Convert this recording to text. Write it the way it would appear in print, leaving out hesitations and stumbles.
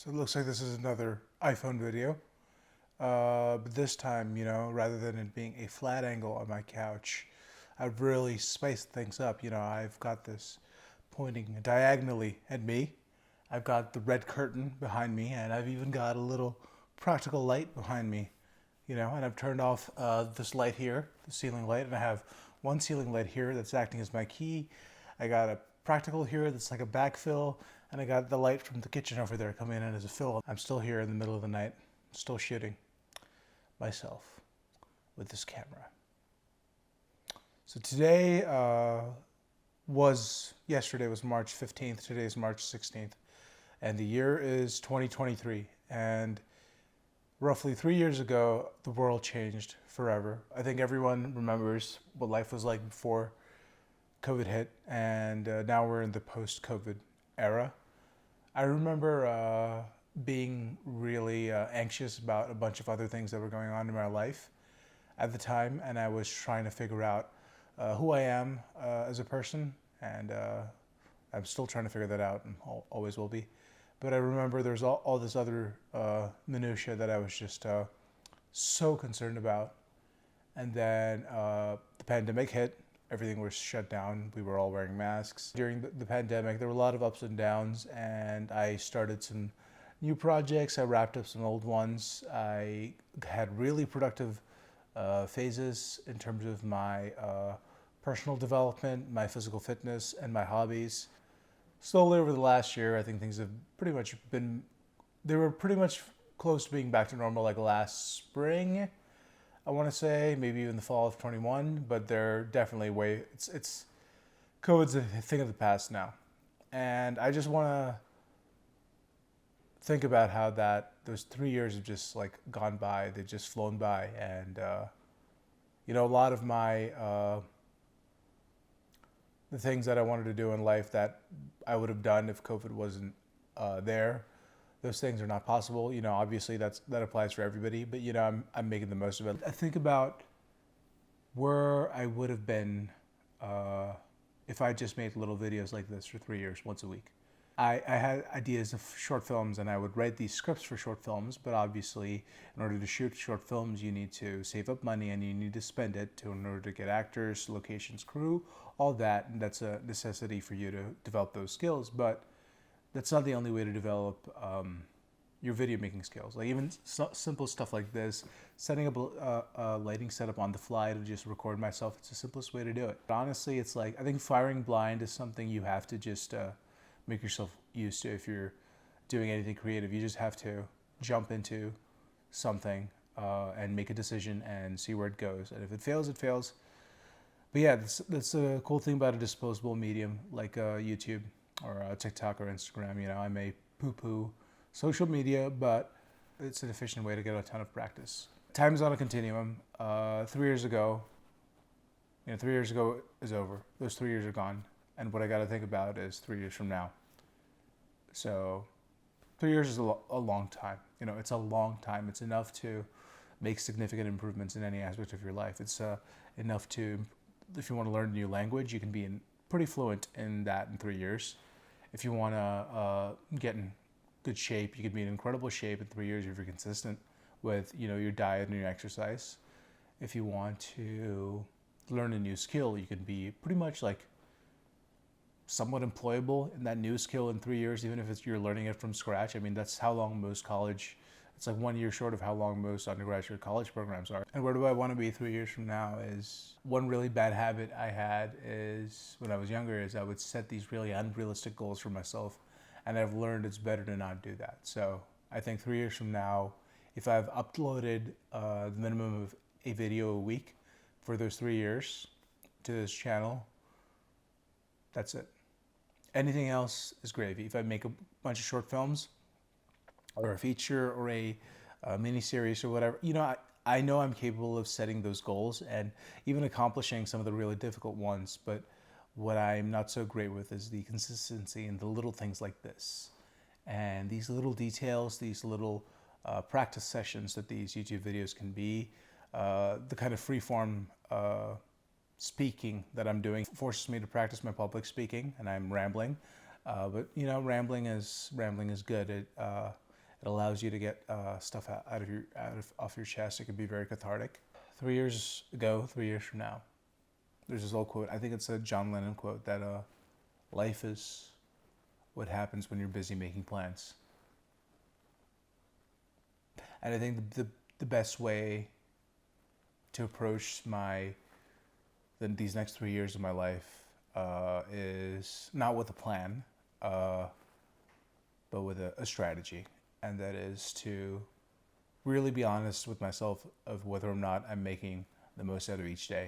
So it looks like this is another iPhone video. But this time, rather than it being a flat angle on my couch, I've really spiced things up. I've got this pointing diagonally at me. I've got the red curtain behind me, and I've even got a little practical light behind me. And I've turned off this light here, the ceiling light, and I have one ceiling light here that's acting as my key. I got a practical here that's like a backfill, and I got the light from the kitchen over there coming in as a fill. I'm still here in the middle of the night, still shooting myself with this camera. So today yesterday was March 15th, today is March 16th, and the year is 2023. And roughly 3 years ago, the world changed forever. I think everyone remembers what life was like before COVID hit, and now we're in the post-COVID era. I remember being really anxious about a bunch of other things that were going on in my life at the time, and I was trying to figure out who I am as a person, and I'm still trying to figure that out, and always will be. But I remember there's all this other minutia that I was just so concerned about. And then the pandemic hit. Everything was shut down. We were all wearing masks. During the pandemic, there were a lot of ups and downs, and I started some new projects. I wrapped up some old ones. I had really productive phases in terms of my personal development, my physical fitness, and my hobbies. Slowly over the last year, I think things have pretty much they were pretty much close to being back to normal like last spring, I want to say, maybe even the fall of 21, but they're definitely it's COVID's a thing of the past now. And I just want to think about how those 3 years have just like gone by, they've just flown by. And, a lot of my, the things that I wanted to do in life that I would have done if COVID wasn't there, those things are not possible. Obviously that applies for everybody, but I'm making the most of it. I think about where I would have been if I just made little videos like this for 3 years, once a week. I had ideas of short films, and I would write these scripts for short films, but obviously in order to shoot short films, you need to save up money and you need to spend it in order to get actors, locations, crew, all that, and that's a necessity for you to develop those skills. But that's not the only way to develop your video making skills. Like even simple stuff like this, setting up a lighting setup on the fly to just record myself, it's the simplest way to do it. But honestly, it's like, I think firing blind is something you have to just make yourself used to if you're doing anything creative. You just have to jump into something and make a decision and see where it goes. And if it fails, it fails. But yeah, that's a cool thing about a disposable medium like YouTube or TikTok or Instagram. I may poo-poo social media, but it's an efficient way to get a ton of practice. Time is on a continuum. 3 years ago, 3 years ago is over. Those 3 years are gone. And what I got to think about is 3 years from now. So 3 years is a long time. It's a long time. It's enough to make significant improvements in any aspect of your life. It's enough to, if you want to learn a new language, you can be pretty fluent in that in 3 years. If you want to get in good shape, you can be in incredible shape in 3 years if you're consistent with your diet and your exercise. If you want to learn a new skill, you can be pretty much like somewhat employable in that new skill in 3 years, even if you're learning it from scratch. I mean, that's how long most it's like 1 year short of how long most undergraduate college programs are. And where do I want to be 3 years from now is, one really bad habit I had is when I was younger is I would set these really unrealistic goals for myself. And I've learned it's better to not do that. So I think 3 years from now, if I've uploaded the minimum of a video a week for those 3 years to this channel, that's it. Anything else is gravy. If I make a bunch of short films or a feature or a mini-series or whatever, I know I'm capable of setting those goals and even accomplishing some of the really difficult ones. But what I'm not so great with is the consistency in the little things like this. And these little details, these little practice sessions that these YouTube videos can be, the kind of free-form speaking that I'm doing forces me to practice my public speaking, and I'm rambling. But rambling is good. It allows you to get stuff off your chest. It can be very cathartic. 3 years ago, 3 years from now, there's this old quote. I think it's a John Lennon quote that life is what happens when you're busy making plans. And I think the best way to approach these next 3 years of my life is not with a plan, but with a strategy, and that is to really be honest with myself of whether or not I'm making the most out of each day.